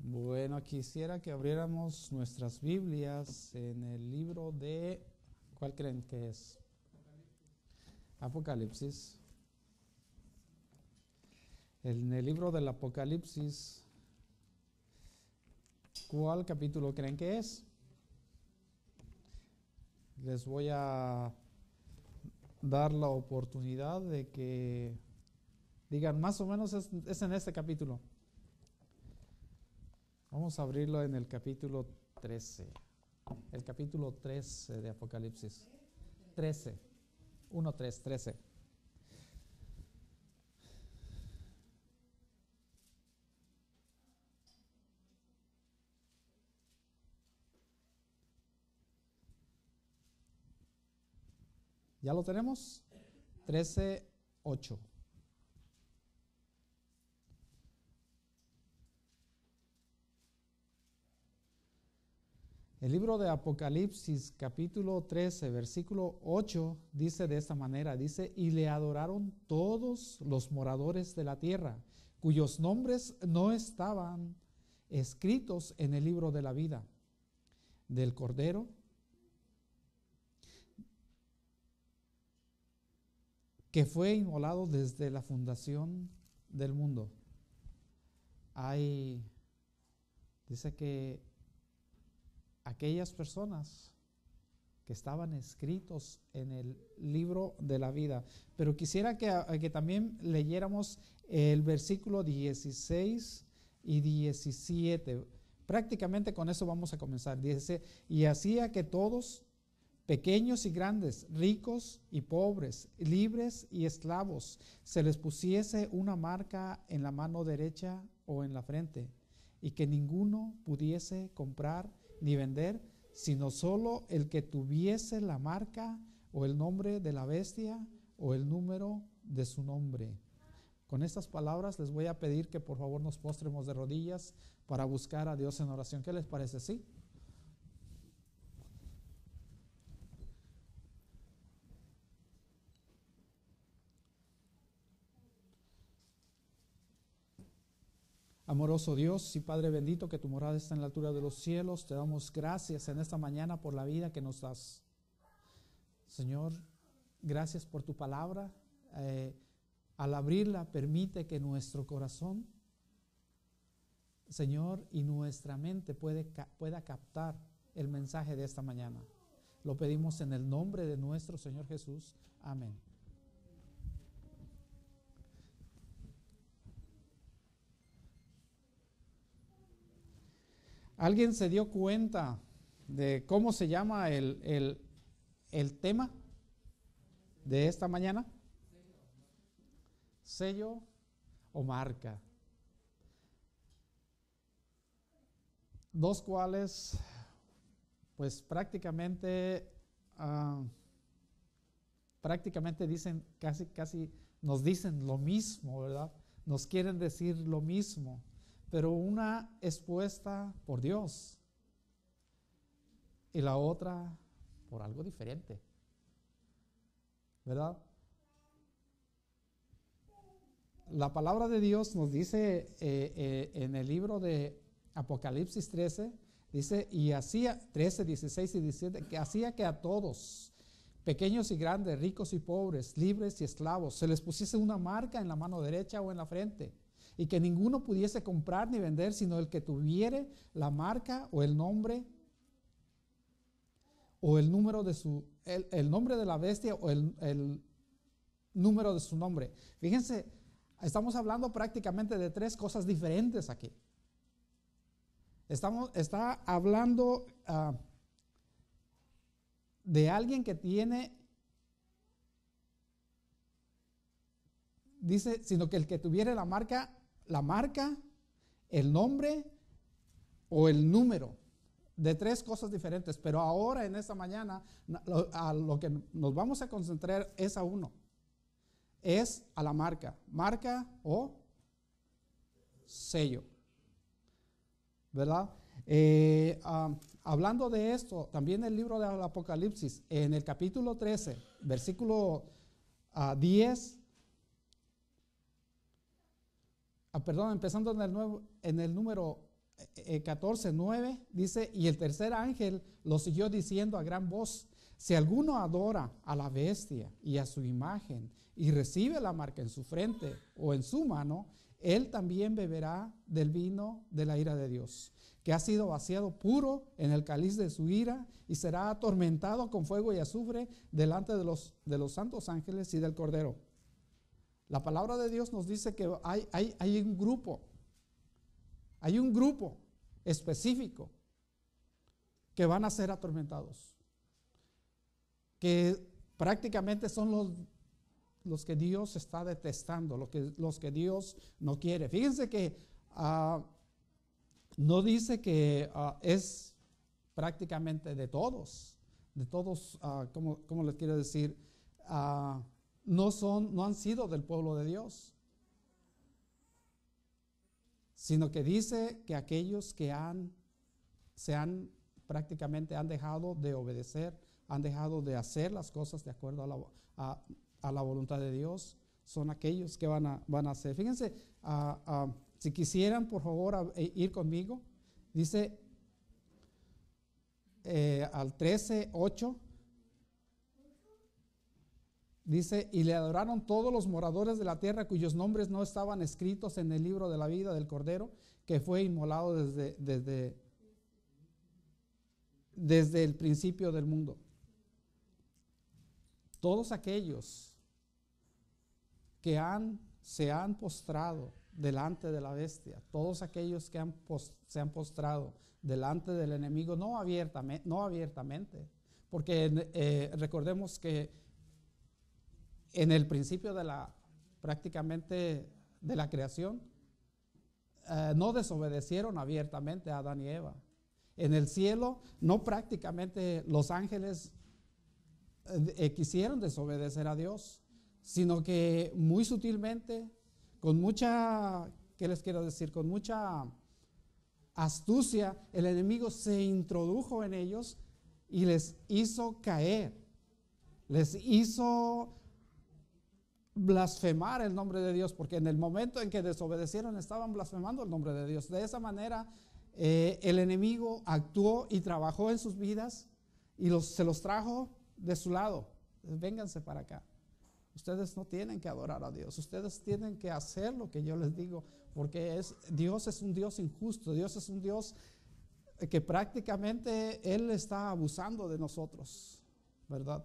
Bueno, quisiera que abriéramos nuestras Biblias en el libro de, ¿cuál creen que es? Apocalipsis. En el libro del Apocalipsis, ¿cuál capítulo creen que es? Les voy a dar la oportunidad de que digan más o menos es en este capítulo. Vamos a abrirlo en el capítulo 13. El capítulo 13 de Apocalipsis. 13. 1:3, 13. ¿Ya lo tenemos? 13:8. El libro de Apocalipsis, capítulo 13, versículo 8, dice de esta manera, dice, y le adoraron todos los moradores de la tierra, cuyos nombres no estaban escritos en el libro de la vida del Cordero, que fue inmolado desde la fundación del mundo. Dice que aquellas personas que estaban escritos en el libro de la vida. Pero quisiera que también leyéramos el versículo 16 y 17. Prácticamente con eso vamos a comenzar. Dice, y hacía que todos, pequeños y grandes, ricos y pobres, libres y esclavos, se les pusiese una marca en la mano derecha o en la frente, y que ninguno pudiese comprar ni vender, sino solo el que tuviese la marca o el nombre de la bestia o el número de su nombre. Con estas palabras les voy a pedir que por favor nos postremos de rodillas para buscar a Dios en oración. ¿Qué les parece? ¿Sí? Amoroso Dios y Padre bendito, que tu morada está en la altura de los cielos, te damos gracias en esta mañana por la vida que nos das. Señor, gracias por tu palabra. Al abrirla, permite que nuestro corazón, Señor, y nuestra mente pueda captar el mensaje de esta mañana. Lo pedimos en el nombre de nuestro Señor Jesús. Amén. ¿Alguien se dio cuenta de cómo se llama el tema de esta mañana? Sello o marca. Dos cuales, pues prácticamente dicen, casi nos dicen lo mismo, ¿verdad? Nos quieren decir lo mismo. Pero una es puesta por Dios y la otra por algo diferente, ¿verdad? La palabra de Dios nos dice en el libro de Apocalipsis 13, dice, y hacía 13, 16 y 17, que hacía que a todos, pequeños y grandes, ricos y pobres, libres y esclavos, se les pusiese una marca en la mano derecha o en la frente, y que ninguno pudiese comprar ni vender, sino el que tuviere la marca o el nombre o el número de el nombre de la bestia o el número de su nombre. Fíjense, estamos hablando prácticamente de tres cosas diferentes aquí. Está hablando de alguien que tiene, dice, sino que el que tuviere la marca, el nombre o el número, de tres cosas diferentes. Pero ahora en esta mañana a lo que nos vamos a concentrar es a uno, es a la marca o sello, ¿verdad? Hablando de esto, también el libro del Apocalipsis, en el capítulo 13, versículo 10, empezando en el número 14:9 dice, y el tercer ángel lo siguió diciendo a gran voz, si alguno adora a la bestia y a su imagen y recibe la marca en su frente o en su mano, él también beberá del vino de la ira de Dios, que ha sido vaciado puro en el cáliz de su ira, y será atormentado con fuego y azufre delante de los santos ángeles y del Cordero. La palabra de Dios nos dice que hay un grupo específico que van a ser atormentados, que prácticamente son los que Dios está detestando, los que Dios no quiere. Fíjense que no dice que es prácticamente de todos, ¿cómo les quiero decir? No han sido del pueblo de Dios, sino que dice que aquellos que prácticamente han dejado de obedecer, han dejado de hacer las cosas de acuerdo a la voluntad de Dios, son aquellos que van a hacer. Fíjense, si quisieran por favor ir conmigo, dice al 13:8, dice, y le adoraron todos los moradores de la tierra cuyos nombres no estaban escritos en el libro de la vida del Cordero, que fue inmolado desde el principio del mundo. Todos aquellos que se han postrado delante de la bestia, todos aquellos que se han postrado delante del enemigo, no abiertamente, porque recordemos que en el principio prácticamente de la creación, no desobedecieron abiertamente a Adán y Eva. En el cielo, no prácticamente los ángeles quisieron desobedecer a Dios, sino que muy sutilmente, con mucha, ¿qué les quiero decir? Con mucha astucia, el enemigo se introdujo en ellos y les hizo caer, les hizo blasfemar el nombre de Dios, porque en el momento en que desobedecieron estaban blasfemando el nombre de Dios. De esa manera el enemigo actuó y trabajó en sus vidas y se los trajo de su lado. Vénganse para acá. Ustedes no tienen que adorar a Dios, ustedes tienen que hacer lo que yo les digo, porque Dios es un Dios injusto, Dios es un Dios que prácticamente Él está abusando de nosotros, ¿verdad?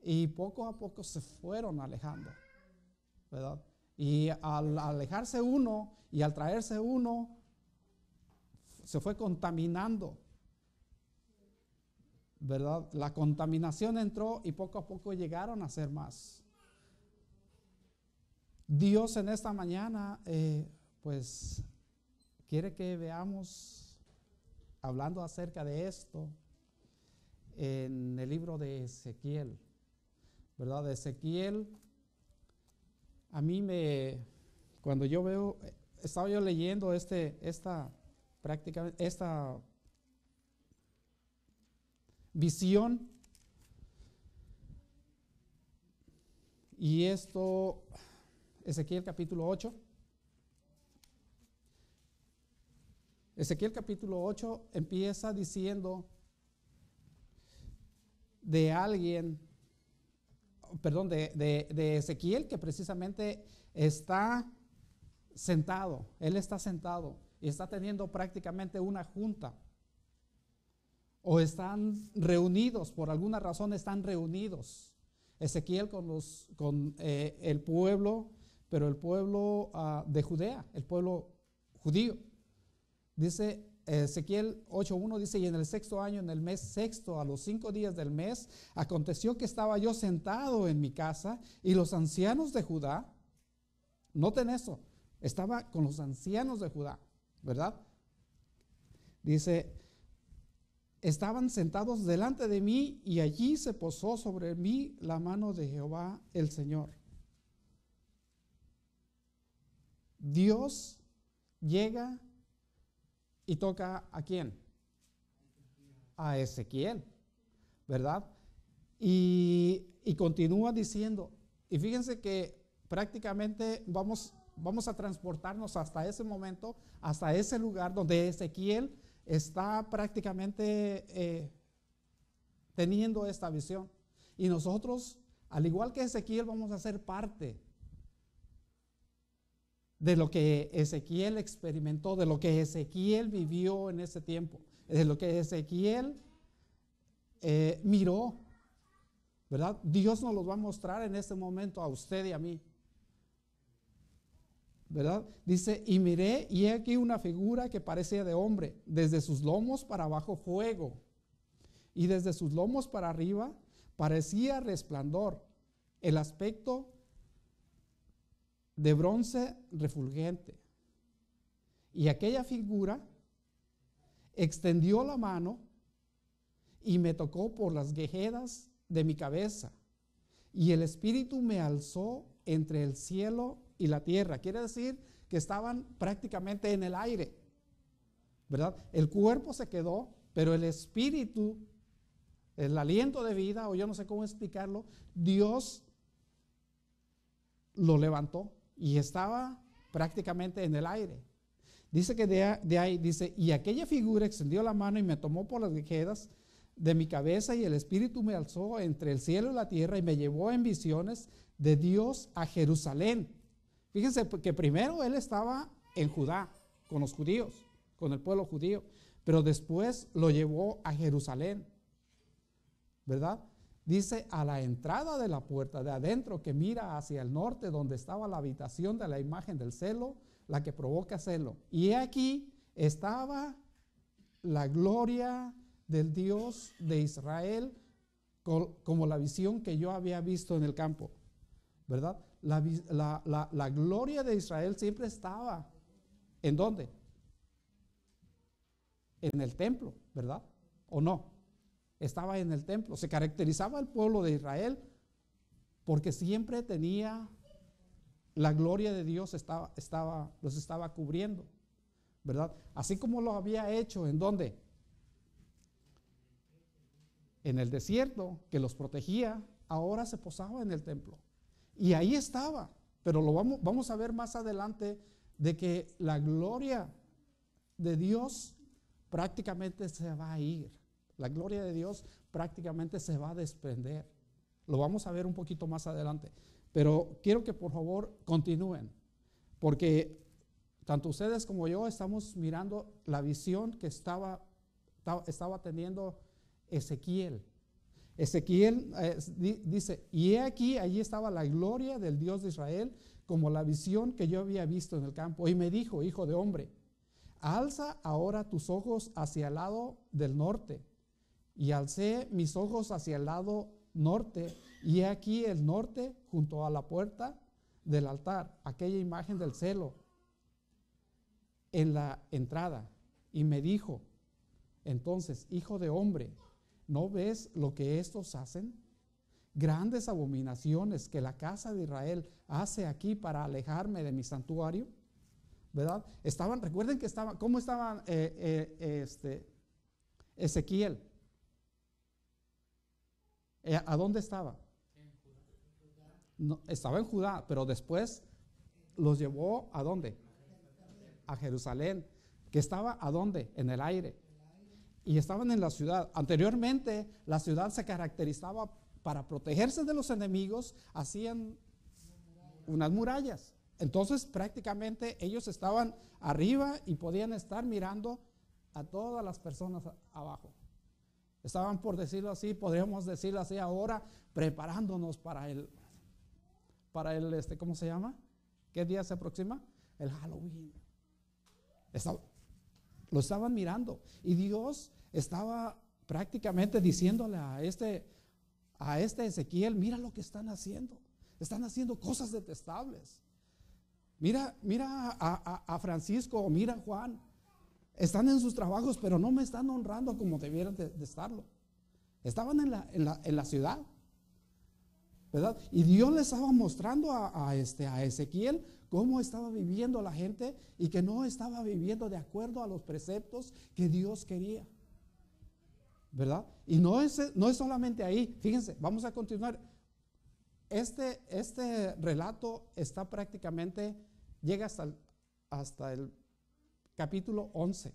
Y poco a poco se fueron alejando, ¿verdad? Y al alejarse uno y al traerse uno, se fue contaminando, ¿verdad? La contaminación entró y poco a poco llegaron a ser más. Dios en esta mañana, pues, quiere que veamos, hablando acerca de esto, en el libro de Ezequiel, ¿verdad? De Ezequiel, a mí cuando yo veo, estaba yo leyendo esta visión, y esto, Ezequiel capítulo 8. Ezequiel capítulo 8 empieza diciendo de alguien, perdón, de Ezequiel, que precisamente está sentado, él está sentado y está teniendo prácticamente una junta, o están reunidos, por alguna razón están reunidos Ezequiel con el pueblo, pero el pueblo de Judea, el pueblo judío. Dice Ezequiel 8:1, dice, y en el 6º año, en el mes 6º, a los 5 días del mes, aconteció que estaba yo sentado en mi casa, y los ancianos de Judá, noten eso, estaba con los ancianos de Judá, ¿verdad? Dice, estaban sentados delante de mí, y allí se posó sobre mí la mano de Jehová el Señor. Dios llega y toca ¿a quién? A Ezequiel, ¿verdad? Y continúa diciendo, y fíjense que prácticamente vamos vamos a transportarnos hasta ese momento, hasta ese lugar donde Ezequiel está prácticamente teniendo esta visión. Y nosotros, al igual que Ezequiel, vamos a ser parte de lo que Ezequiel experimentó, de lo que Ezequiel vivió en ese tiempo, de lo que Ezequiel miró, ¿verdad? Dios nos lo va a mostrar en este momento a usted y a mí, ¿verdad? Dice, y miré, y he aquí una figura que parecía de hombre, desde sus lomos para abajo fuego, y desde sus lomos para arriba parecía resplandor, el aspecto de bronce refulgente. Y aquella figura extendió la mano y me tocó por las guejedas de mi cabeza, y el Espíritu me alzó entre el cielo y la tierra. Quiere decir que estaban prácticamente en el aire, ¿verdad? El cuerpo se quedó, pero el Espíritu, el aliento de vida, o yo no sé cómo explicarlo, Dios lo levantó y estaba prácticamente en el aire. Dice que de ahí, dice, y aquella figura extendió la mano y me tomó por las guejedas de mi cabeza, y el Espíritu me alzó entre el cielo y la tierra y me llevó en visiones de Dios a Jerusalén. Fíjense que primero él estaba en Judá, con los judíos, con el pueblo judío, pero después lo llevó a Jerusalén, ¿verdad? Dice, a la entrada de la puerta de adentro que mira hacia el norte, donde estaba la habitación de la imagen del celo, la que provoca celo. Y aquí estaba la gloria del Dios de Israel, como la visión que yo había visto en el campo, ¿verdad? La gloria de Israel siempre estaba, ¿en dónde? En el templo, ¿verdad? ¿O no? Estaba en el templo. Se caracterizaba el pueblo de Israel porque siempre tenía la gloria de Dios, los estaba cubriendo, ¿verdad? Así como lo había hecho, ¿en dónde? En el desierto, que los protegía, ahora se posaba en el templo. Y ahí estaba, pero lo vamos a ver más adelante, de que la gloria de Dios prácticamente se va a ir. La gloria de Dios prácticamente se va a desprender. Lo vamos a ver un poquito más adelante. Pero quiero que por favor continúen, porque tanto ustedes como yo estamos mirando la visión que estaba teniendo Ezequiel. Ezequiel dice, y he aquí, allí estaba la gloria del Dios de Israel, como la visión que yo había visto en el campo. Y me dijo, hijo de hombre, alza ahora tus ojos hacia el lado del norte. Y alcé mis ojos hacia el lado norte, y he aquí el norte junto a la puerta del altar, aquella imagen del celo en la entrada. Y me dijo, entonces, hijo de hombre, ¿no ves lo que estos hacen? Grandes abominaciones que la casa de Israel hace aquí para alejarme de mi santuario, ¿verdad? Recuerden que ¿cómo estaban Ezequiel? ¿A dónde estaba? No, estaba en Judá, pero después los llevó ¿a dónde? A Jerusalén, que estaba ¿a dónde? En el aire. Y estaban en la ciudad. Anteriormente la ciudad se caracterizaba para protegerse de los enemigos, hacían unas murallas. Entonces prácticamente ellos estaban arriba y podían estar mirando a todas las personas abajo. Estaban, por decirlo así, podríamos decirlo así ahora, preparándonos para el ¿cómo se llama? ¿Qué día se aproxima? El Halloween. Lo estaban mirando, y Dios estaba prácticamente diciéndole a este Ezequiel, mira lo que están haciendo cosas detestables. Mira a Francisco, mira a Juan, están en sus trabajos, pero no me están honrando como debieran de estarlo. Estaban en la ciudad, ¿verdad? Y Dios le estaba mostrando a Ezequiel cómo estaba viviendo la gente, y que no estaba viviendo de acuerdo a los preceptos que Dios quería, ¿verdad? Y no es solamente ahí. Fíjense, vamos a continuar. Este relato está prácticamente llega hasta el capítulo 11.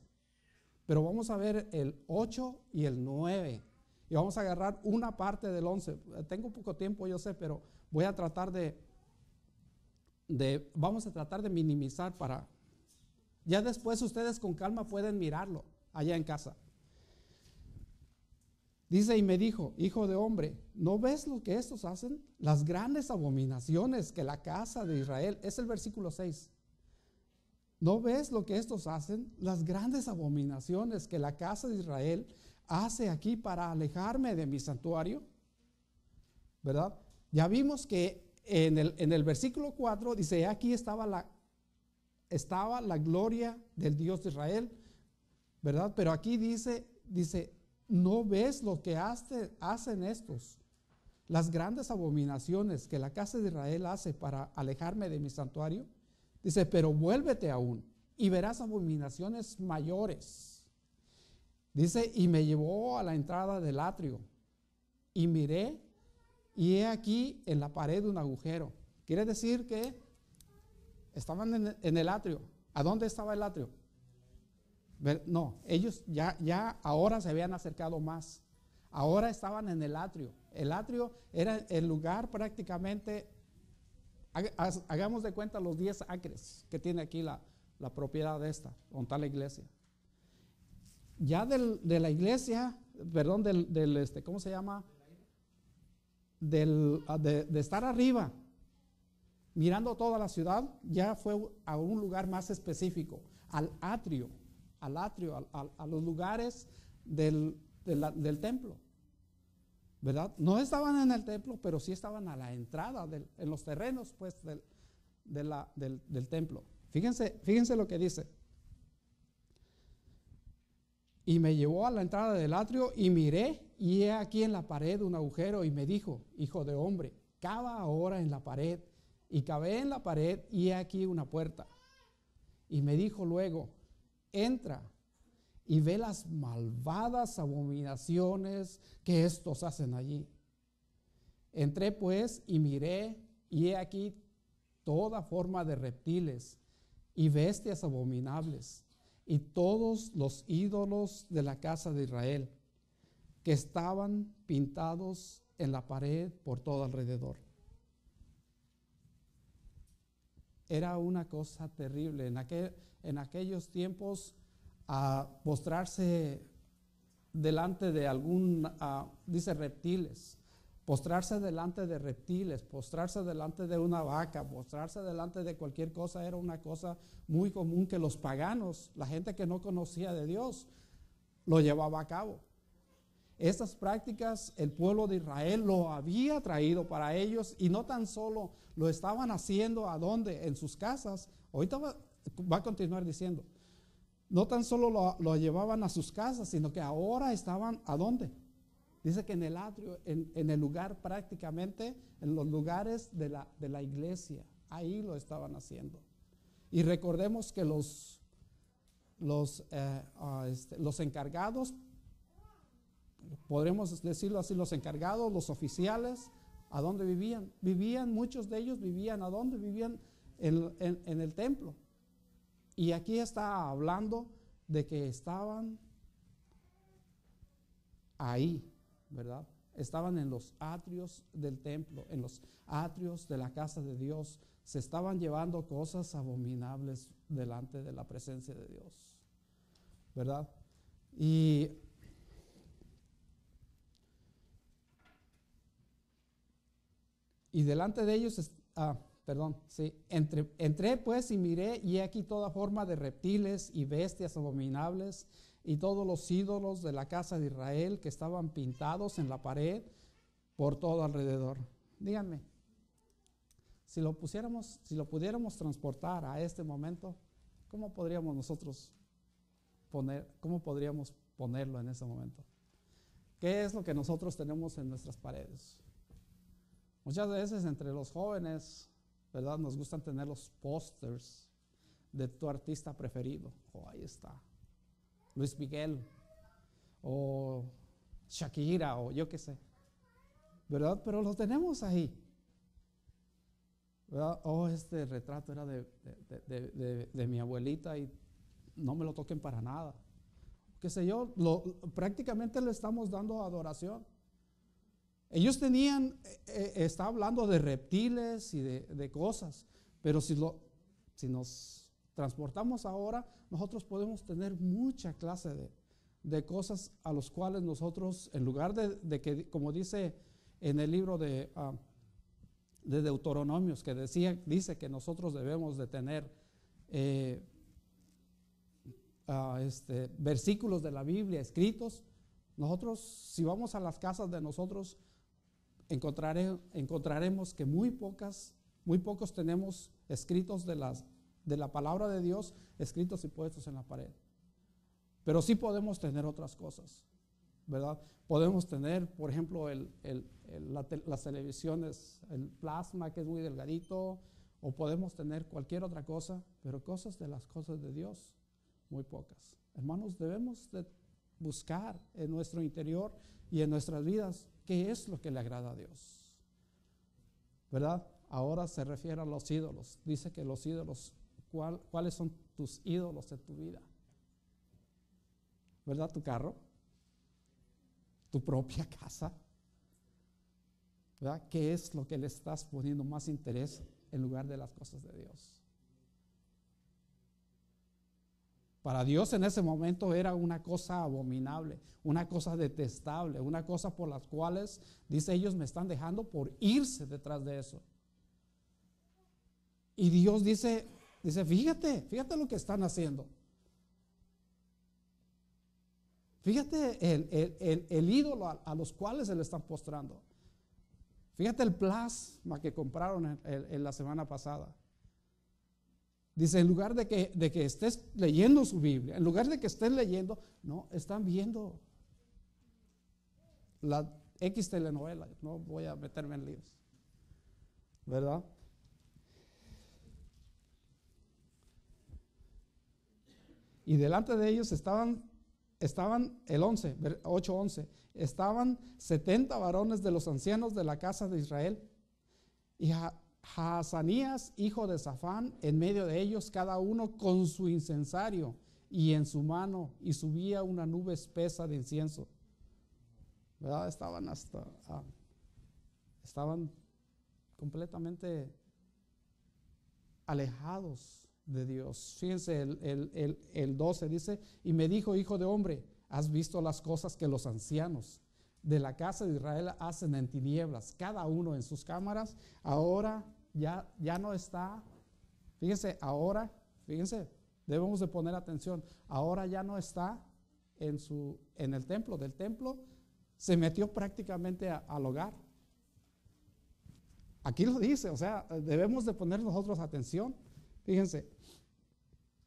Pero vamos a ver el 8 y el 9. Y vamos a agarrar una parte del 11. Tengo poco tiempo, yo sé, pero voy a tratar vamos a tratar de minimizar para... Ya después ustedes con calma pueden mirarlo allá en casa. Dice, y me dijo, hijo de hombre, ¿no ves lo que estos hacen? Las grandes abominaciones que la casa de Israel, es el versículo 6. ¿No ves lo que estos hacen? Las grandes abominaciones que la casa de Israel hace aquí para alejarme de mi santuario. ¿Verdad? Ya vimos que en el versículo 4 dice, aquí estaba la gloria del Dios de Israel, ¿verdad? Pero aquí dice, ¿no ves lo que hacen estos? Las grandes abominaciones que la casa de Israel hace para alejarme de mi santuario. Dice, pero vuélvete aún y verás abominaciones mayores. Dice, y me llevó a la entrada del atrio y miré y he aquí en la pared un agujero. Quiere decir que estaban en el atrio. ¿A dónde estaba el atrio? No, ellos ya ahora se habían acercado más. Ahora estaban en el atrio. El atrio era el lugar prácticamente, hagamos de cuenta los 10 acres que tiene aquí la propiedad de esta, donde está la iglesia. Ya de la iglesia, perdón, ¿cómo se llama? De estar arriba, mirando toda la ciudad, ya fue a un lugar más específico, al atrio, a los lugares del templo, ¿verdad? No estaban en el templo, pero sí estaban a la entrada, en los terrenos, pues, del templo. Fíjense lo que dice. Y me llevó a la entrada del atrio y miré, y he aquí en la pared un agujero, y me dijo, hijo de hombre, cava ahora en la pared. Y cavé en la pared, y he aquí una puerta. Y me dijo luego, entra y ve las malvadas abominaciones que estos hacen allí. Entré pues y miré, y he aquí toda forma de reptiles y bestias abominables, y todos los ídolos de la casa de Israel, que estaban pintados en la pared por todo alrededor. Era una cosa terrible. En aquellos tiempos, postrarse delante de dice reptiles, postrarse delante de reptiles, postrarse delante de una vaca, postrarse delante de cualquier cosa era una cosa muy común que los paganos, la gente que no conocía de Dios, lo llevaba a cabo. Estas prácticas el pueblo de Israel lo había traído para ellos, y no tan solo lo estaban haciendo ¿a dónde? En sus casas. Ahorita va a continuar diciendo, no tan solo lo llevaban a sus casas, sino que ahora estaban ¿a dónde? Dice que en el atrio, en el lugar prácticamente, en los lugares de la iglesia, ahí lo estaban haciendo. Y recordemos que los encargados, podremos decirlo así, los encargados, los oficiales, ¿a dónde vivían? Muchos de ellos vivían, ¿a dónde? Vivían en el templo. Y aquí está hablando de que estaban ahí, ¿verdad? Estaban en los atrios del templo, en los atrios de la casa de Dios. Se estaban llevando cosas abominables delante de la presencia de Dios, ¿verdad? Y delante de ellos, entré pues y miré, y he aquí toda forma de reptiles y bestias abominables, y todos los ídolos de la casa de Israel que estaban pintados en la pared por todo alrededor. Díganme, si lo pudiéramos transportar a este momento, ¿cómo podríamos nosotros ponerlo en ese momento? ¿Qué es lo que nosotros tenemos en nuestras paredes? Muchas veces entre los jóvenes, ¿verdad? Nos gustan tener los pósters de tu artista preferido. Ahí está, Luis Miguel, o Shakira, o yo qué sé, ¿verdad? Pero los tenemos ahí. ¿verdad? Oh, este retrato era de mi abuelita y no me lo toquen para nada. Qué sé yo, prácticamente le estamos dando adoración. Ellos tenían, está hablando de reptiles y de cosas, pero si nos transportamos ahora, nosotros podemos tener mucha clase de cosas a los cuales nosotros, en lugar de que, como dice en el libro de Deuteronomios, que dice que nosotros debemos de tener versículos de la Biblia escritos, nosotros, si vamos a las casas de nosotros, encontraremos que muy pocos tenemos escritos de la palabra de Dios, escritos y puestos en la pared. Pero sí podemos tener otras cosas, ¿verdad? Podemos tener, por ejemplo, las televisiones, el plasma que es muy delgadito, o podemos tener cualquier otra cosa, pero cosas de las cosas de Dios, muy pocas. Hermanos, debemos de buscar en nuestro interior y en nuestras vidas qué es lo que le agrada a Dios, ¿verdad? Ahora se refiere a los ídolos. Dice que los ídolos, ¿cuáles son tus ídolos en tu vida? ¿Verdad? Tu carro, tu propia casa, ¿verdad? ¿Qué es lo que le estás poniendo más interés en lugar de las cosas de Dios? Para Dios en ese momento era una cosa abominable, una cosa detestable, una cosa por las cuales, dice, ellos me están dejando por irse detrás de eso. Y Dios dice, fíjate lo que están haciendo. Fíjate el ídolo a los cuales se le están postrando. Fíjate el plasma que compraron en la semana pasada. Dice, en lugar de que estés leyendo su Biblia, en lugar de que estés leyendo, no, están viendo la X telenovela. No voy a meterme en líos, ¿verdad? Y delante de ellos estaban el 8:11, estaban 70 varones de los ancianos de la casa de Israel, y Jaazanías, hijo de Safán, en medio de ellos, cada uno con su incensario y en su mano, y subía una nube espesa de incienso. ¿Verdad? Estaban completamente alejados de Dios. Fíjense, el 12 dice, y me dijo, hijo de hombre, ¿has visto las cosas que los ancianos de la casa de Israel hacen en tinieblas, cada uno en sus cámaras? Ahora ya no está. Fíjense, debemos de poner atención. Ahora ya no está en el templo. Del templo se metió prácticamente al hogar. Aquí lo dice, o sea, debemos de poner nosotros atención. Fíjense,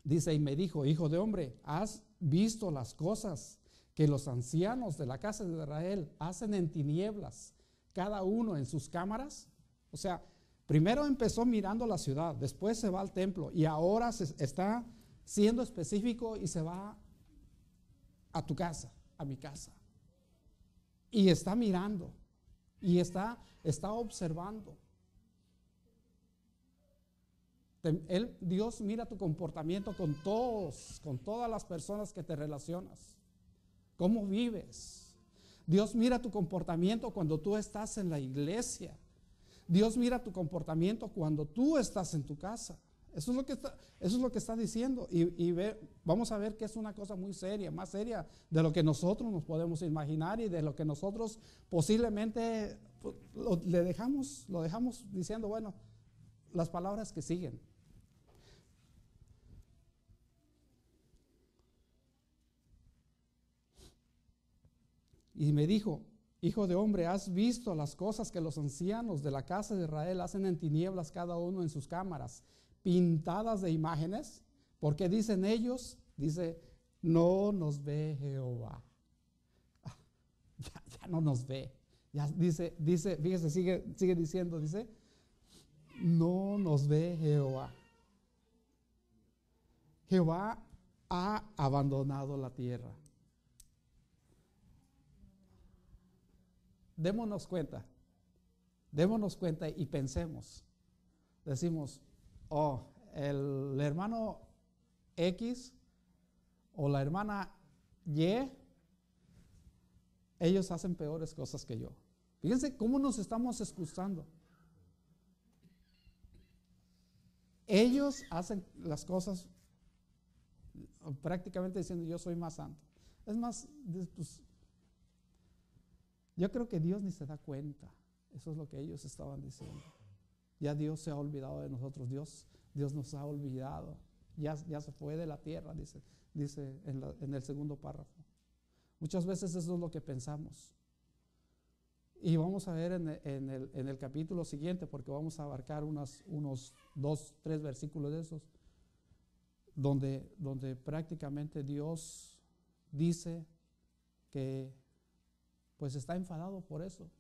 dice, y me dijo, hijo de hombre, ¿has visto las cosas que los ancianos de la casa de Israel hacen en tinieblas, cada uno en sus cámaras? O sea, primero empezó mirando la ciudad, después se va al templo, y ahora está siendo específico y se va a tu casa, a mi casa. Y está mirando, y está observando. Dios mira tu comportamiento con todas las personas que te relacionas. ¿Cómo vives? Dios mira tu comportamiento cuando tú estás en la iglesia. Dios mira tu comportamiento cuando tú estás en tu casa. Eso es lo que está diciendo. Vamos a ver que es una cosa muy seria, más seria de lo que nosotros nos podemos imaginar y de lo que nosotros posiblemente lo dejamos diciendo, bueno, las palabras que siguen. Y me dijo, hijo de hombre, ¿has visto las cosas que los ancianos de la casa de Israel hacen en tinieblas, cada uno en sus cámaras, pintadas de imágenes? Porque dicen ellos, no nos ve Jehová. Ya no nos ve. Ya dice, fíjese, sigue diciendo, dice, no nos ve Jehová. Jehová ha abandonado la tierra. Démonos cuenta y pensemos. decimos, oh, el hermano X o la hermana Y, ellos hacen peores cosas que yo. Fíjense cómo nos estamos excusando. Ellos hacen las cosas prácticamente diciendo yo soy más santo. Es más, pues, yo creo que Dios ni se da cuenta. Eso es lo que ellos estaban diciendo. Ya Dios se ha olvidado de nosotros. Dios nos ha olvidado. Ya se fue de la tierra, dice en el segundo párrafo. Muchas veces eso es lo que pensamos. Y vamos a ver en el capítulo siguiente, porque vamos a abarcar unos 2, 3 versículos de esos, donde prácticamente Dios dice que pues está enfadado por eso,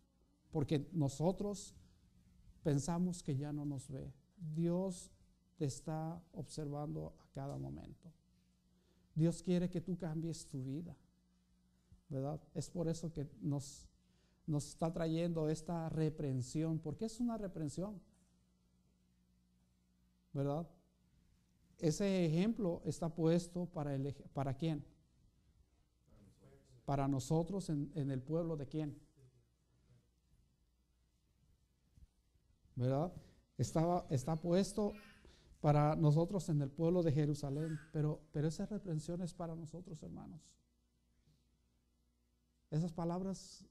porque nosotros pensamos que ya no nos ve. Dios te está observando a cada momento. Dios quiere que tú cambies tu vida, ¿verdad? Es por eso que nos está trayendo esta reprensión, porque es una reprensión, ¿verdad? Ese ejemplo está puesto ¿para quién? Para nosotros en el pueblo de quién, ¿verdad? Está puesto para nosotros en el pueblo de Jerusalén, pero esa reprensión es para nosotros, hermanos. Esas palabras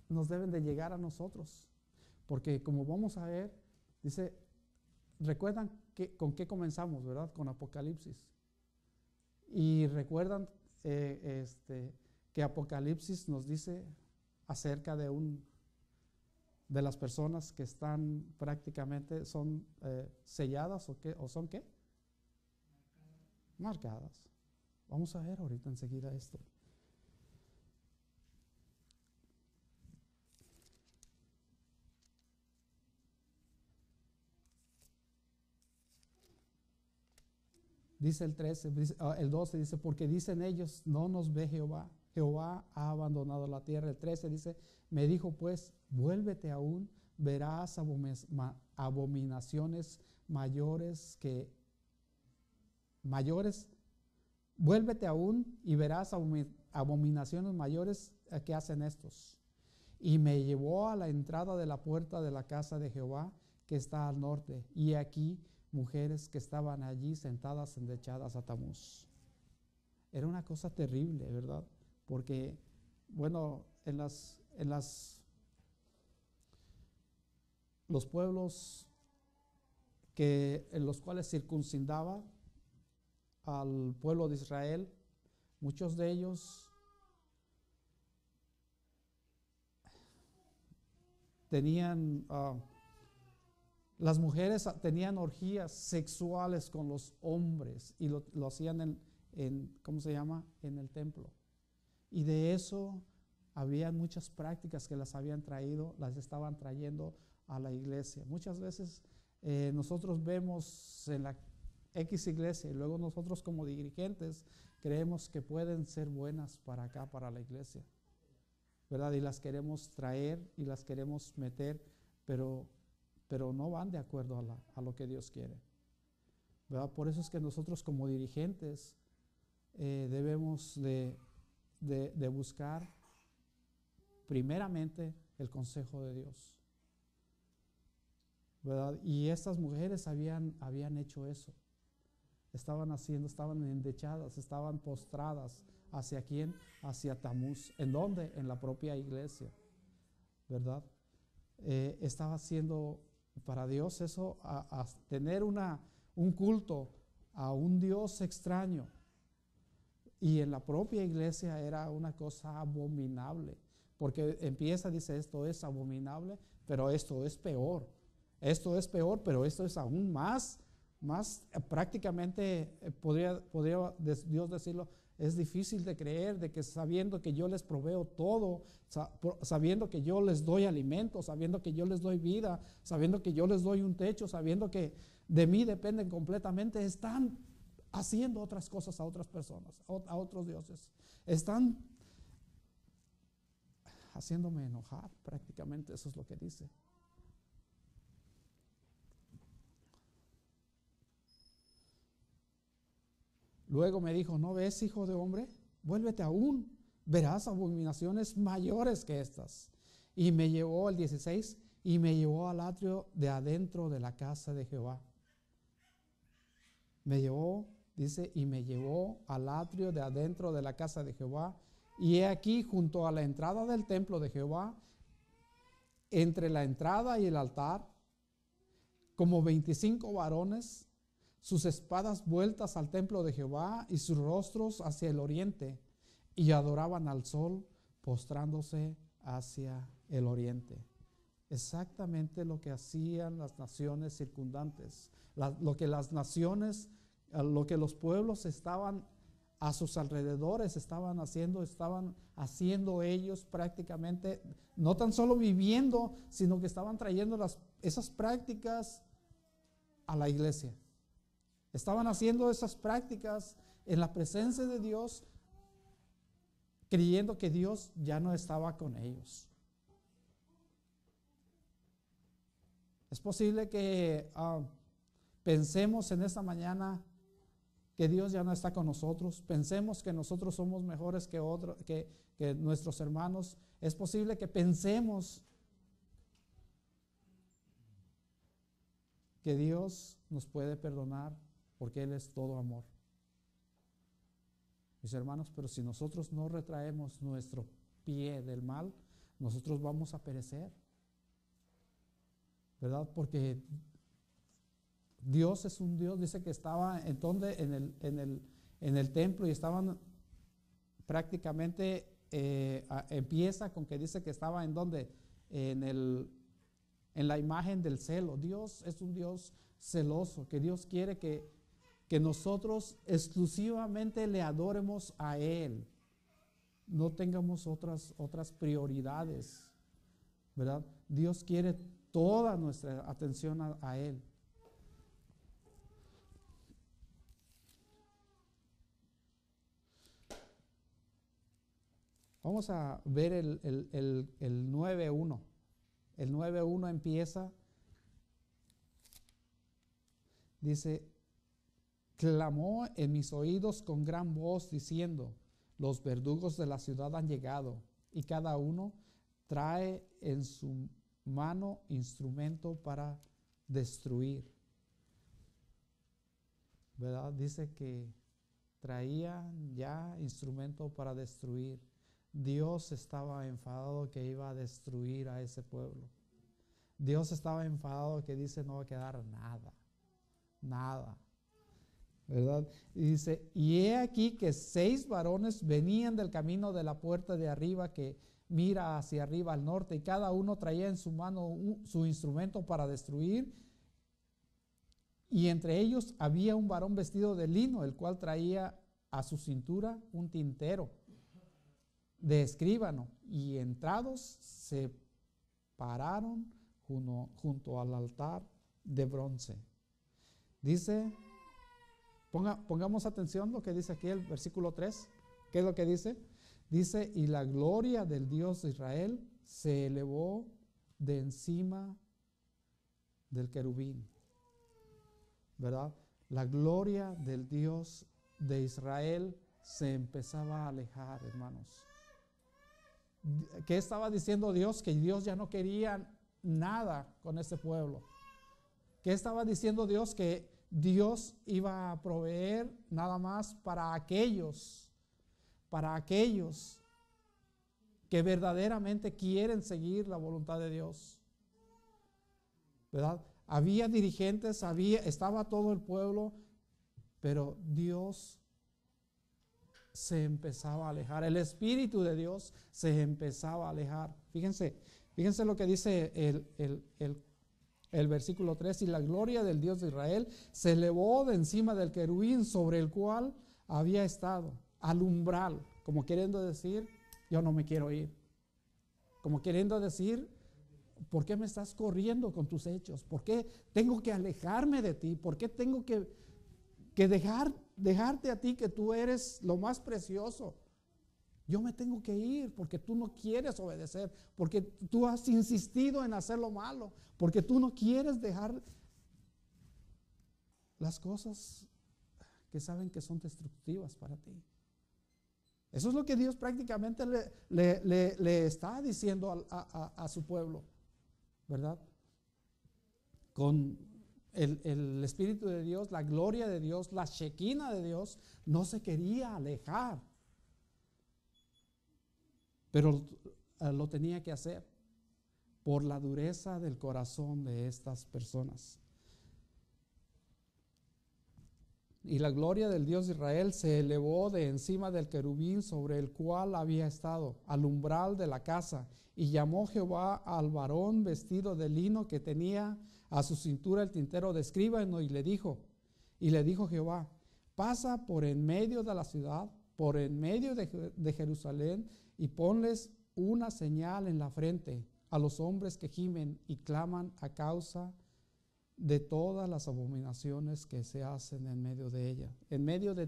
nos deben de llegar a nosotros, porque como vamos a ver, dice, recuerdan con qué comenzamos, ¿verdad? Con Apocalipsis. Y recuerdan que Apocalipsis nos dice acerca de las personas que están prácticamente son selladas o son ¿qué? Marcadas. Vamos a ver ahorita enseguida esto. Dice el 13, el 12 dice, porque dicen ellos, no nos ve Jehová. Jehová ha abandonado la tierra. El 13 dice, me dijo pues, vuélvete aún, verás abominaciones mayores, vuélvete aún y verás abominaciones mayores que hacen estos. Y me llevó a la entrada de la puerta de la casa de Jehová, que está al norte, y aquí mujeres que estaban allí sentadas endechadas a Tamuz. Era una cosa terrible, ¿verdad? Porque, bueno, los pueblos en los cuales circuncidaba al pueblo de Israel, muchos de ellos tenían, las mujeres tenían orgías sexuales con los hombres y lo hacían ¿cómo se llama? En el templo. Y de eso había muchas prácticas que las estaban trayendo a la iglesia. Muchas veces nosotros vemos en la X iglesia y luego nosotros como dirigentes creemos que pueden ser buenas para acá, para la iglesia, ¿verdad? Y las queremos traer y las queremos meter, pero no van de acuerdo a lo que Dios quiere, ¿verdad? Por eso es que nosotros como dirigentes debemos de buscar primeramente el consejo de Dios, ¿verdad? Y estas mujeres habían hecho eso. Estaban endechadas, estaban postradas. ¿Hacia quién? Hacia Tamuz. ¿En dónde? En la propia iglesia, ¿verdad? Estaba haciendo para Dios eso, a tener un culto a un Dios extraño. Y en la propia iglesia era una cosa abominable, porque dice, esto es abominable, pero esto es peor. Esto es peor, pero esto es aún más prácticamente, podría Dios decirlo, es difícil de creer, de que sabiendo que yo les proveo todo, sabiendo que yo les doy alimento, sabiendo que yo les doy vida, sabiendo que yo les doy un techo, sabiendo que de mí dependen completamente, están haciendo otras cosas a otras personas, a otros dioses. Están haciéndome enojar, prácticamente eso es lo que dice. Luego me dijo, ¿no ves, hijo de hombre? Vuélvete aún, verás abominaciones mayores que estas. Y me llevó, el 16, y me llevó al atrio de adentro de la casa de Jehová. Me llevó, dice, y me llevó al atrio de adentro de la casa de Jehová. Y he aquí, junto a la entrada del templo de Jehová, entre la entrada y el altar, como 25 varones, sus espadas vueltas al templo de Jehová y sus rostros hacia el oriente, y adoraban al sol, postrándose hacia el oriente. Exactamente lo que hacían las naciones circundantes, lo que las naciones, lo que los pueblos estaban a sus alrededores estaban haciendo ellos prácticamente, no tan solo viviendo, sino que estaban trayendo esas prácticas a la iglesia. Estaban haciendo esas prácticas en la presencia de Dios, creyendo que Dios ya no estaba con ellos. Es posible que pensemos en esta mañana que Dios ya no está con nosotros, pensemos que nosotros somos mejores que nuestros hermanos. Es posible que pensemos que Dios nos puede perdonar porque Él es todo amor. Mis hermanos, pero si nosotros no retraemos nuestro pie del mal, nosotros vamos a perecer, ¿verdad? Porque Dios es un Dios, dice que estaba entonces en el templo y estaban prácticamente, empieza con que dice que estaba en donde, en la imagen del celo. Dios es un Dios celoso, que Dios quiere que nosotros exclusivamente le adoremos a Él, no tengamos otras prioridades, ¿verdad? Dios quiere toda nuestra atención a Él. Vamos a ver el 9.1. El 9.1 empieza, dice, clamó en mis oídos con gran voz diciendo, los verdugos de la ciudad han llegado y cada uno trae en su mano instrumento para destruir. ¿Verdad? Dice que traían ya instrumento para destruir. Dios estaba enfadado que iba a destruir a ese pueblo. Dios estaba enfadado que dice no va a quedar nada, ¿verdad? Y dice, y he aquí que 6 varones venían del camino de la puerta de arriba que mira hacia arriba al norte, y cada uno traía en su mano su instrumento para destruir. Y entre ellos había un varón vestido de lino, el cual traía a su cintura un tintero de escribano, y entrados se pararon junto al altar de bronce. Dice, pongamos atención lo que dice aquí el versículo 3. ¿Qué es lo que dice? Dice, y la gloria del Dios de Israel se elevó de encima del querubín. ¿Verdad? La gloria del Dios de Israel se empezaba a alejar, hermanos. ¿Qué estaba diciendo Dios? Que Dios ya no quería nada con ese pueblo. ¿Qué estaba diciendo Dios? Que Dios iba a proveer nada más para aquellos que verdaderamente quieren seguir la voluntad de Dios. ¿Verdad? Había dirigentes, estaba todo el pueblo, pero Dios se empezaba a alejar. El Espíritu de Dios se empezaba a alejar. Fíjense lo que dice el versículo 3. Y la gloria del Dios de Israel se elevó de encima del querubín sobre el cual había estado, al umbral, como queriendo decir, yo no me quiero ir. Como queriendo decir, ¿por qué me estás corriendo con tus hechos? ¿Por qué tengo que alejarme de ti? ¿Por qué tengo que dejarte a ti, que tú eres lo más precioso? Yo me tengo que ir porque tú no quieres obedecer, porque tú has insistido en hacer lo malo, porque tú no quieres dejar las cosas que saben que son destructivas para ti. Eso es lo que Dios prácticamente le está diciendo a su pueblo, ¿verdad? Con el Espíritu de Dios, la gloria de Dios, la Shekinah de Dios, no se quería alejar, pero lo tenía que hacer por la dureza del corazón de estas personas. Y la gloria del Dios de Israel se elevó de encima del querubín sobre el cual había estado, al umbral de la casa, y llamó Jehová al varón vestido de lino que tenía a su cintura el tintero de escribano, y le dijo Jehová: pasa por en medio de la ciudad, por en medio de Jerusalén, y ponles una señal en la frente a los hombres que gimen y claman a causa de todas las abominaciones que se hacen en medio de ella. En medio de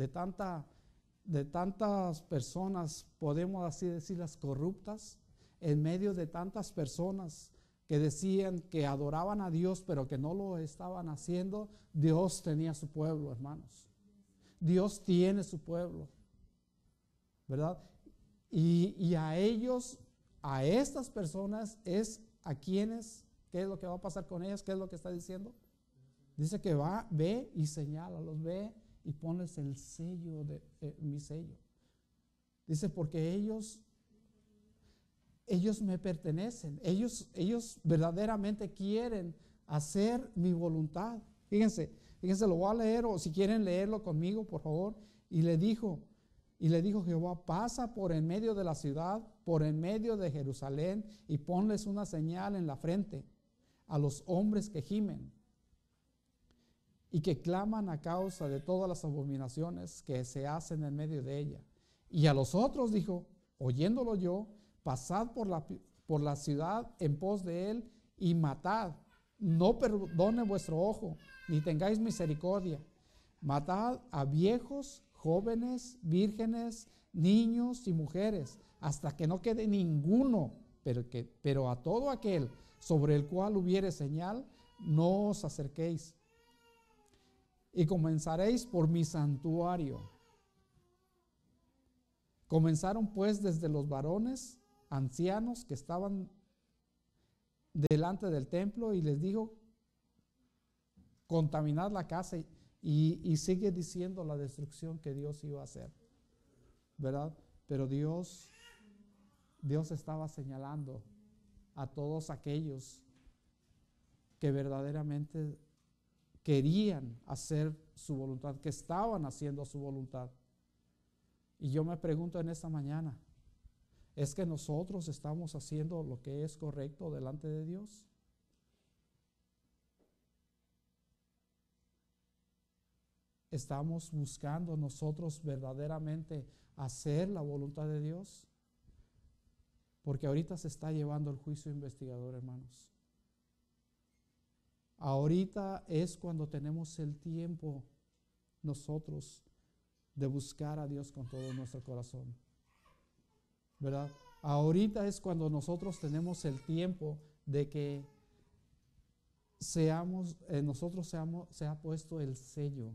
tantas personas, podemos así decirlas, corruptas, en medio de tantas personas que decían que adoraban a Dios pero que no lo estaban haciendo, Dios tenía su pueblo, hermanos. Dios tiene su pueblo, ¿verdad? Y a ellos, a estas personas, es a quienes, ¿qué es lo que va a pasar con ellas? ¿Qué es lo que está diciendo? Dice que ve y señálalos, ve y ponles el sello de mi sello. Dice, porque ellos me pertenecen, ellos verdaderamente quieren hacer mi voluntad. Fíjense, lo voy a leer, o si quieren leerlo conmigo, por favor. Y le dijo Jehová: pasa por en medio de la ciudad, por en medio de Jerusalén, y ponles una señal en la frente a los hombres que gimen y que claman a causa de todas las abominaciones que se hacen en medio de ella. Y a los otros dijo, oyéndolo yo: pasad por la ciudad en pos de él y matad. No perdone vuestro ojo, ni tengáis misericordia. Matad a viejos, jóvenes, vírgenes, niños y mujeres, hasta que no quede ninguno, pero a todo aquel sobre el cual hubiere señal, no os acerquéis. Y comenzaréis por mi santuario. Comenzaron pues desde los varones ancianos que estaban delante del templo, y les dijo: contaminad la casa, y sigue diciendo la destrucción que Dios iba a hacer, ¿verdad? Pero Dios estaba señalando a todos aquellos que verdaderamente querían hacer su voluntad, que estaban haciendo su voluntad. Y yo me pregunto en esta mañana, ¿es que nosotros estamos haciendo lo que es correcto delante de Dios? ¿Estamos buscando nosotros verdaderamente hacer la voluntad de Dios? Porque ahorita se está llevando el juicio investigador, hermanos. Ahorita es cuando tenemos el tiempo nosotros de buscar a Dios con todo nuestro corazón, ¿verdad? Ahorita es cuando nosotros tenemos el tiempo de que se ha puesto el sello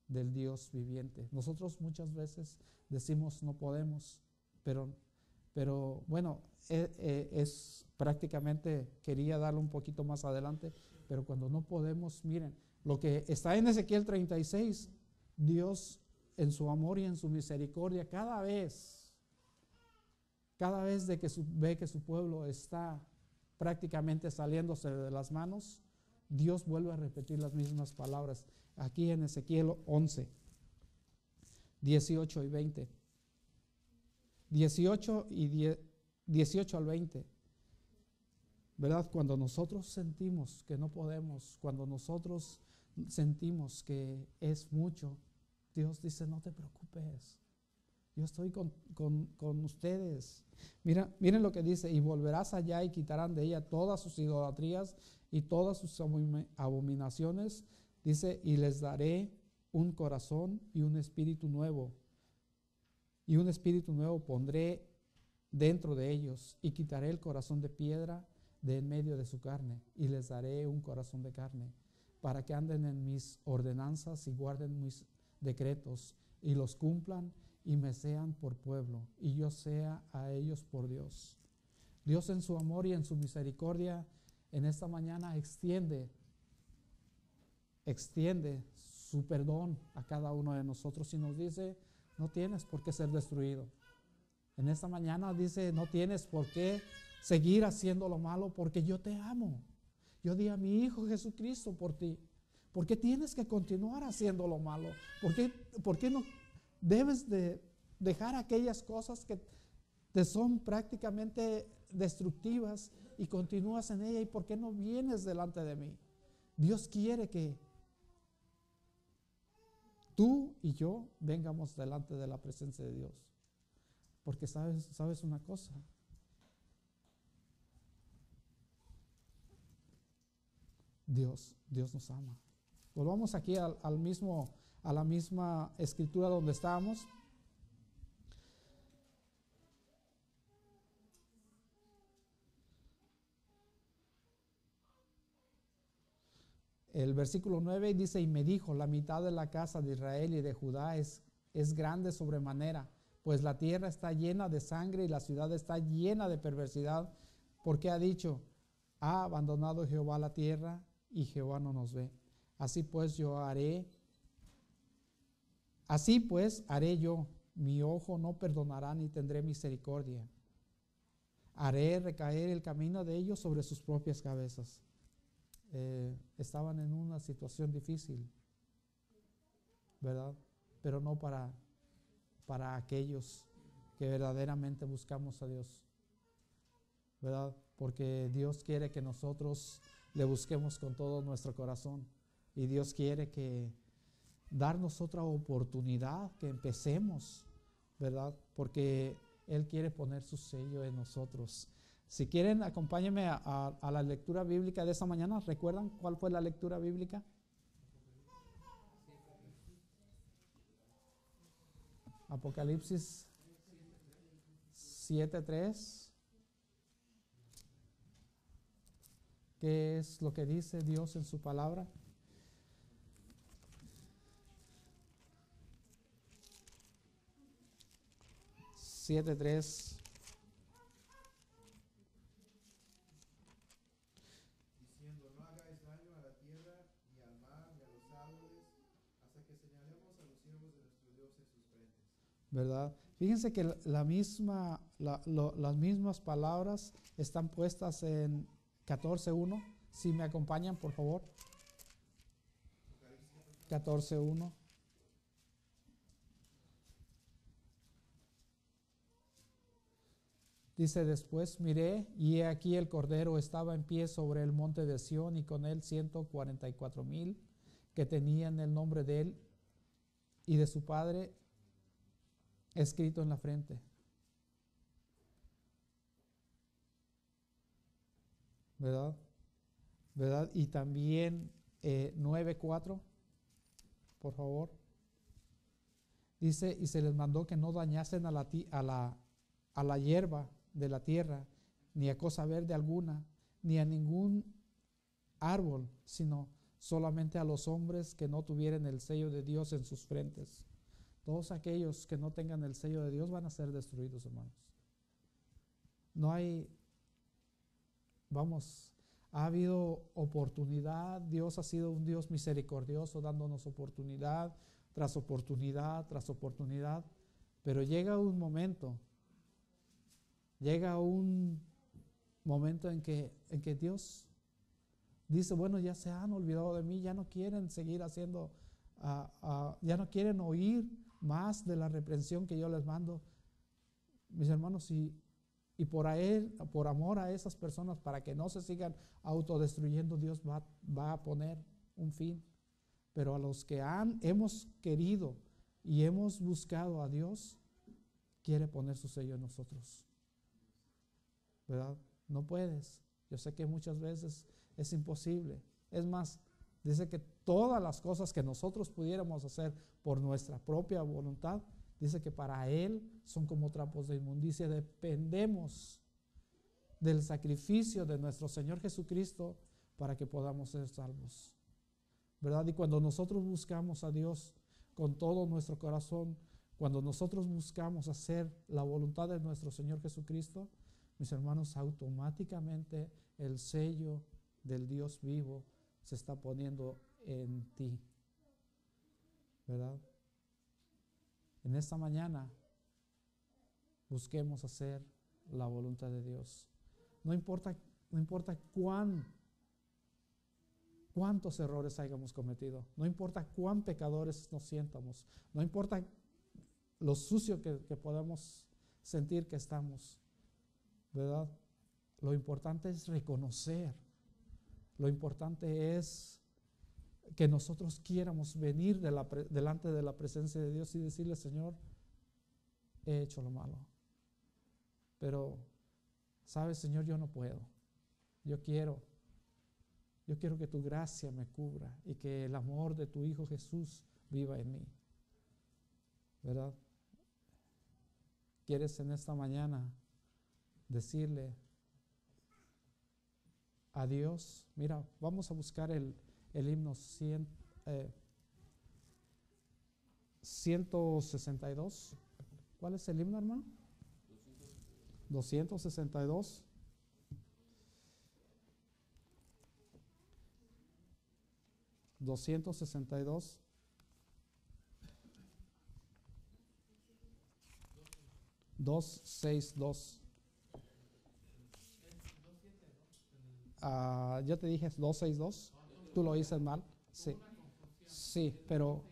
del Dios viviente. Nosotros muchas veces decimos no podemos, pero bueno, es prácticamente, quería darlo un poquito más adelante, pero cuando no podemos, miren, lo que está en Ezequiel 36, Dios en su amor y en su misericordia, cada vez de que ve que su pueblo está prácticamente saliéndose de las manos, Dios vuelve a repetir las mismas palabras. Aquí en Ezequiel 11, 18 y 20. 18 al 20. ¿Verdad? Cuando nosotros sentimos que no podemos, cuando nosotros sentimos que es mucho, Dios dice: no te preocupes, yo estoy con ustedes. Miren lo que dice: y volverás allá y quitarán de ella todas sus idolatrías y todas sus abominaciones. Dice: y les daré un corazón y un espíritu nuevo. Y un espíritu nuevo pondré dentro de ellos, y quitaré el corazón de piedra de en medio de su carne, y les daré un corazón de carne. para que anden en mis ordenanzas y guarden mis decretos y los cumplan y me sean por pueblo y yo sea a ellos por Dios. Dios en su amor y en su misericordia en esta mañana extiende su perdón a cada uno de nosotros y nos dice, no tienes por qué ser destruido. En esta mañana dice, no tienes por qué seguir haciendo lo malo porque yo te amo. Yo di a mi Hijo Jesucristo por ti. ¿Por qué tienes que continuar haciendo lo malo? ¿Por qué no debes de dejar aquellas cosas que te son prácticamente destructivas y continúas en ella? ¿Y por qué no vienes delante de mí? Dios quiere que tú y yo vengamos delante de la presencia de Dios. Porque sabes una cosa. Dios nos ama. Volvamos aquí a la misma escritura donde estábamos. El versículo 9 dice, y me dijo, la mitad de la casa de Israel y de Judá es grande sobremanera, pues la tierra está llena de sangre y la ciudad está llena de perversidad, porque ha dicho, ha abandonado Jehová la tierra y Jehová no nos ve. Así pues haré yo, mi ojo no perdonará ni tendré misericordia. Haré recaer el camino de ellos sobre sus propias cabezas. Estaban en una situación difícil, ¿verdad? Pero no para aquellos que verdaderamente buscamos a Dios, ¿verdad? Porque Dios quiere que nosotros le busquemos con todo nuestro corazón y Dios quiere que darnos otra oportunidad, que empecemos, ¿verdad? Porque Él quiere poner su sello en nosotros. Si quieren, acompáñenme a la lectura bíblica de esta mañana. ¿Recuerdan cuál fue la lectura bíblica? Apocalipsis 7:3. ¿Qué es lo que dice Dios en su palabra? (7:3) Diciendo, no hagáis daño a la tierra, ni al mar, ni a los árboles, hasta que señalemos a los siervos de nuestro Dios en sus frentes. ¿Verdad? Fíjense que las mismas palabras están puestas en 14:1. Si me acompañan, por favor. 14:1. Dice, después miré y he aquí el Cordero estaba en pie sobre el monte de Sión y con él 144,000 que tenían el nombre de él y de su padre escrito en la frente. ¿Verdad? ¿Verdad? Y también 9:4, por favor. Dice, y se les mandó que no dañasen a la hierba de la tierra, ni a cosa verde alguna, ni a ningún árbol, sino solamente a los hombres que no tuvieran el sello de Dios en sus frentes. Todos aquellos que no tengan el sello de Dios van a ser destruidos, hermanos. No hay, ha habido oportunidad. Dios ha sido un Dios misericordioso, dándonos oportunidad tras oportunidad tras oportunidad, pero llega un momento en que Dios dice, bueno, ya se han olvidado de mí, ya no quieren seguir haciendo, ya no quieren oír más de la reprensión que yo les mando. Mis hermanos, y por amor a esas personas, para que no se sigan autodestruyendo, Dios va a poner un fin. Pero a los que hemos querido y hemos buscado a Dios, quiere poner su sello en nosotros. ¿Verdad? No puedes. Yo sé que muchas veces es imposible. Es más, dice que todas las cosas que nosotros pudiéramos hacer por nuestra propia voluntad, dice que para Él son como trapos de inmundicia. Dependemos del sacrificio de nuestro Señor Jesucristo para que podamos ser salvos. ¿verdad? Y cuando nosotros buscamos a Dios con todo nuestro corazón, cuando nosotros buscamos hacer la voluntad de nuestro Señor Jesucristo, mis hermanos, automáticamente el sello del Dios vivo se está poniendo en ti, ¿verdad? En esta mañana busquemos hacer la voluntad de Dios. No importa cuántos errores hayamos cometido, no importa cuán pecadores nos sientamos, no importa lo sucio que podamos sentir que estamos, ¿verdad? Lo importante es reconocer, lo importante es que nosotros quieramos venir delante de la presencia de Dios y decirle: Señor, he hecho lo malo, pero sabes, Señor, yo no puedo. Yo quiero que tu gracia me cubra y que el amor de tu Hijo Jesús viva en mí, ¿verdad? ¿Quieres en esta mañana decirle a Dios? Mira, vamos a buscar el himno 162. ¿Cuál es el himno, hermano? 262. 262. 262. Yo te dije 262. Tú lo dices mal. Sí. Sí, pero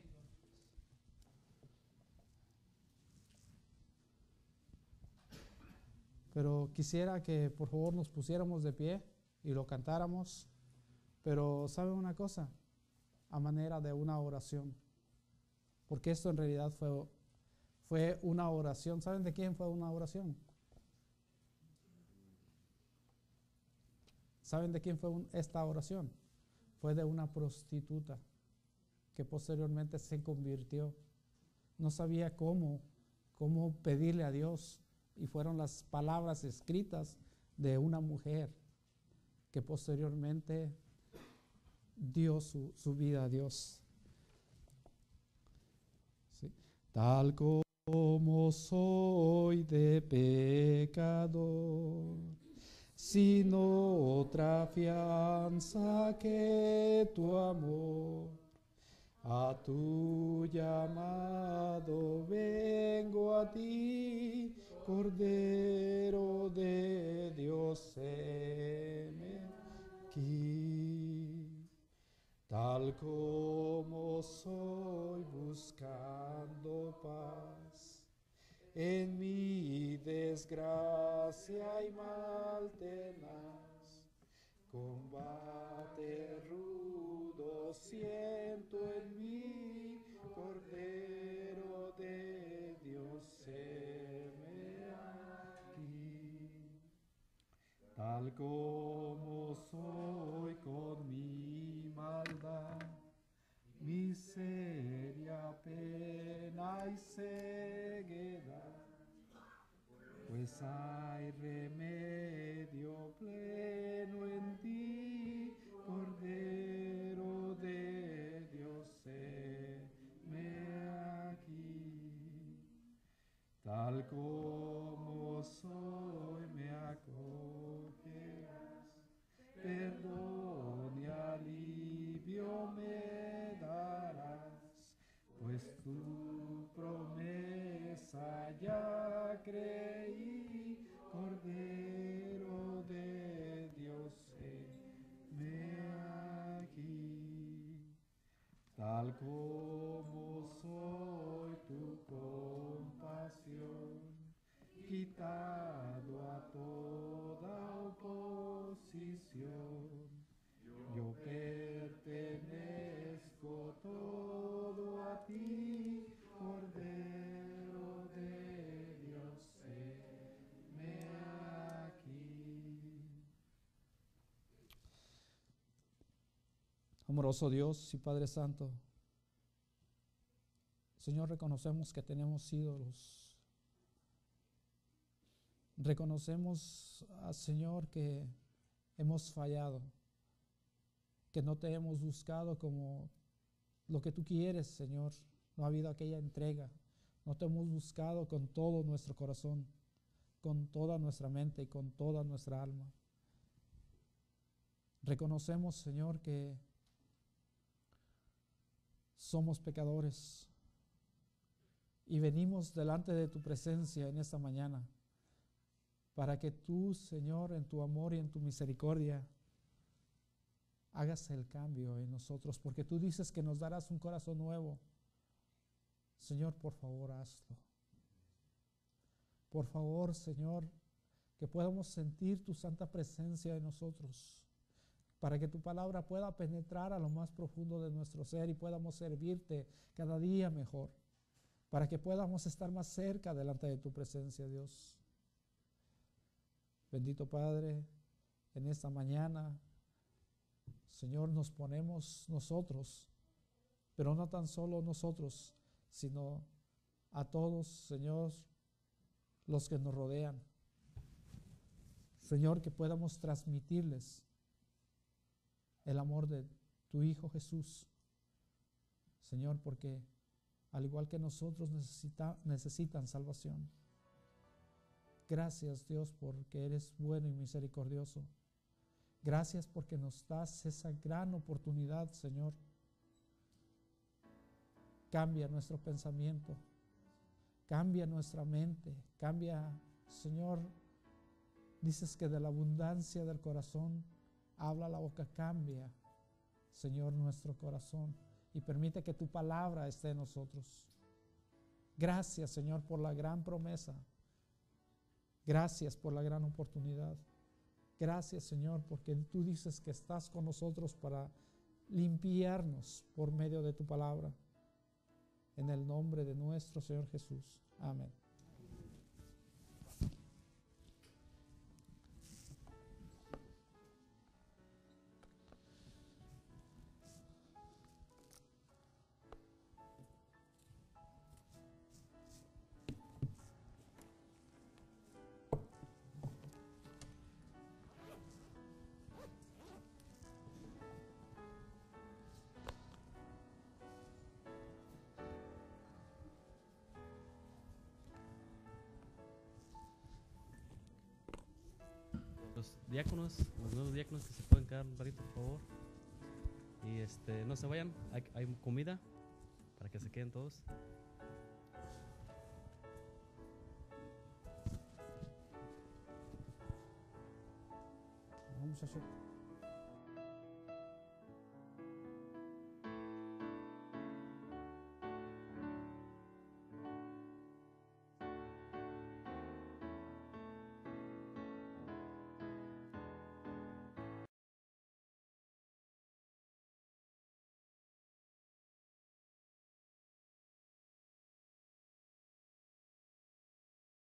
quisiera que por favor nos pusiéramos de pie y lo cantáramos. Pero ¿saben una cosa? A manera de una oración. Porque esto en realidad fue una oración. ¿Saben de quién fue una oración? ¿Saben de quién fue esta oración? Fue de una prostituta que posteriormente se convirtió. No sabía cómo pedirle a Dios, y fueron las palabras escritas de una mujer que posteriormente dio su vida a Dios. ¿Sí? Tal como soy de pecador, sino otra fianza que tu amor. A tu llamado vengo a ti, Cordero de Dios, heme aquí. Tal como soy buscando paz, en mi desgracia y mal tenaz, combate rudo siento en mí, Cordero de Dios, heme aquí. Tal como soy con mi maldad, miseria, pena y ceguedad, pues hay remedio pleno en ti, Cordero de Dios, heme aquí. Tal como soy me acogerás, perdón y alivio me darás, pues tu promesa ya creí, Cordero de Dios, heme aquí. Tal como soy tu compasión, quitado a toda oposición, yo pertenezco todo a ti, Cordero de Dios, heme aquí. Amoroso Dios y Padre Santo, Señor, reconocemos que tenemos ídolos. Reconocemos, Señor, que hemos fallado, que no te hemos buscado como lo que tú quieres, Señor. No ha habido aquella entrega. No te hemos buscado con todo nuestro corazón, con toda nuestra mente y con toda nuestra alma. Reconocemos, Señor, que somos pecadores y venimos delante de tu presencia en esta mañana para que tú, Señor, en tu amor y en tu misericordia, hagas el cambio en nosotros, porque tú dices que nos darás un corazón nuevo. Señor, por favor, hazlo. Por favor, Señor, que podamos sentir tu santa presencia en nosotros, para que tu palabra pueda penetrar a lo más profundo de nuestro ser y podamos servirte cada día mejor, para que podamos estar más cerca delante de tu presencia, Dios. Bendito Padre, en esta mañana, Señor, nos ponemos nosotros, pero no tan solo nosotros, sino a todos, Señor, los que nos rodean. Señor, que podamos transmitirles el amor de tu Hijo Jesús. Señor, porque al igual que nosotros necesitan salvación. Gracias, Dios, porque eres bueno y misericordioso. Gracias porque nos das esa gran oportunidad, Señor. Cambia nuestro pensamiento, cambia nuestra mente, cambia, Señor. Dices que de la abundancia del corazón habla la boca. Cambia, Señor, nuestro corazón y permite que tu palabra esté en nosotros. Gracias, Señor, por la gran promesa. Gracias por la gran oportunidad. Gracias, Señor, porque tú dices que estás con nosotros para limpiarnos por medio de tu palabra. En el nombre de nuestro Señor Jesús. Amén. Los nuevos diáconos que se pueden quedar un ratito, por favor. Y no se vayan, hay comida para que se queden todos. Vamos a hacer.